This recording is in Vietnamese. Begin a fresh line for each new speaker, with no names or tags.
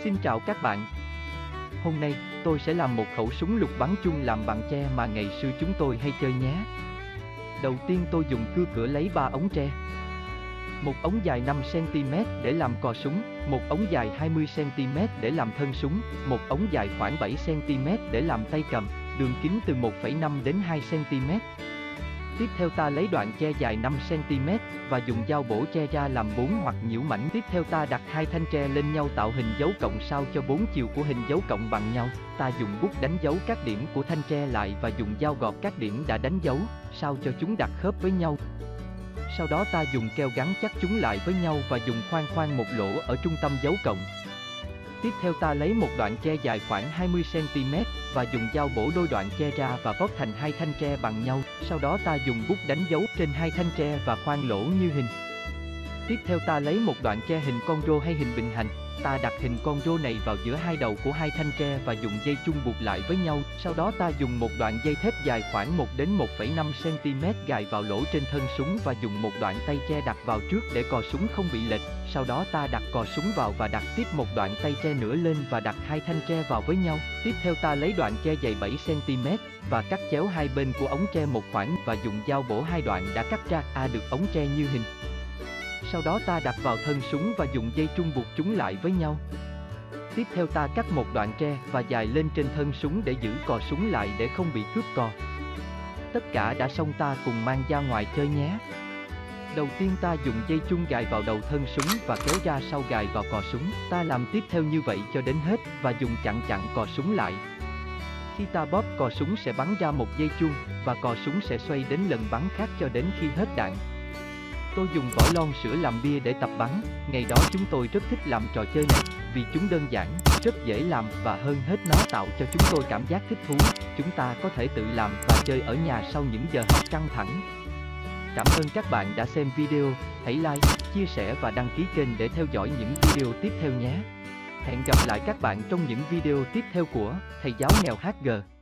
Xin chào các bạn. Hôm nay, tôi sẽ làm một khẩu súng lục bắn chung làm bằng tre mà ngày xưa chúng tôi hay chơi nhé. Đầu tiên tôi dùng cưa cửa lấy 3 ống tre. Một ống dài 5cm để làm cò súng, một ống dài 20cm để làm thân súng, một ống dài khoảng 7cm để làm tay cầm, đường kính từ 1,5 đến 2cm. Tiếp theo ta lấy đoạn tre dài 5cm và dùng dao bổ tre ra làm 4 hoặc nhiễu mảnh. Tiếp theo ta đặt hai thanh tre lên nhau tạo hình dấu cộng sao cho 4 chiều của hình dấu cộng bằng nhau. Ta dùng bút đánh dấu các điểm của thanh tre lại và dùng dao gọt các điểm đã đánh dấu, sao cho chúng đặt khớp với nhau. Sau đó ta dùng keo gắn chắc chúng lại với nhau và dùng khoan một lỗ ở trung tâm dấu cộng. Tiếp theo ta lấy một đoạn tre dài khoảng 20cm và dùng dao bổ đôi đoạn tre ra và vót thành hai thanh tre bằng nhau. Sau đó ta dùng bút đánh dấu trên hai thanh tre và khoan lỗ như hình. Tiếp theo ta lấy một đoạn tre hình con rô hay hình bình hành. Ta đặt hình con rô này vào giữa hai đầu của hai thanh tre và dùng dây chung buộc lại với nhau. Sau đó ta dùng một đoạn dây thép dài khoảng 1 đến 1,5cm gài vào lỗ trên thân súng và dùng một đoạn tay tre đặt vào trước để cò súng không bị lệch. Sau đó ta đặt cò súng vào và đặt tiếp một đoạn tay tre nữa lên và đặt hai thanh tre vào với nhau. Tiếp theo ta lấy đoạn tre dày 7cm và cắt chéo hai bên của ống tre một khoảng và dùng dao bổ hai đoạn đã cắt ra được ống tre như hình. Sau đó ta đặt vào thân súng và dùng dây trung buộc chúng lại với nhau. Tiếp theo ta cắt một đoạn tre và dài lên trên thân súng để giữ cò súng lại để không bị cướp cò. Tất cả đã xong, ta cùng mang ra ngoài chơi nhé. Đầu tiên ta dùng dây chung gài vào đầu thân súng và kéo ra sau gài vào cò súng. Ta làm tiếp theo như vậy cho đến hết và dùng chặn cò súng lại. Khi ta bóp, cò súng sẽ bắn ra một dây chuông và cò súng sẽ xoay đến lần bắn khác cho đến khi hết đạn. Tôi dùng vỏ lon sữa làm bia để tập bắn. Ngày đó chúng tôi rất thích làm trò chơi này vì chúng đơn giản, rất dễ làm và hơn hết nó tạo cho chúng tôi cảm giác thích thú. Chúng ta có thể tự làm và chơi ở nhà sau những giờ học căng thẳng. Cảm ơn các bạn đã xem video. Hãy like, chia sẻ và đăng ký kênh để theo dõi những video tiếp theo nhé. Hẹn gặp lại các bạn trong những video tiếp theo của Thầy Giáo Mèo HG.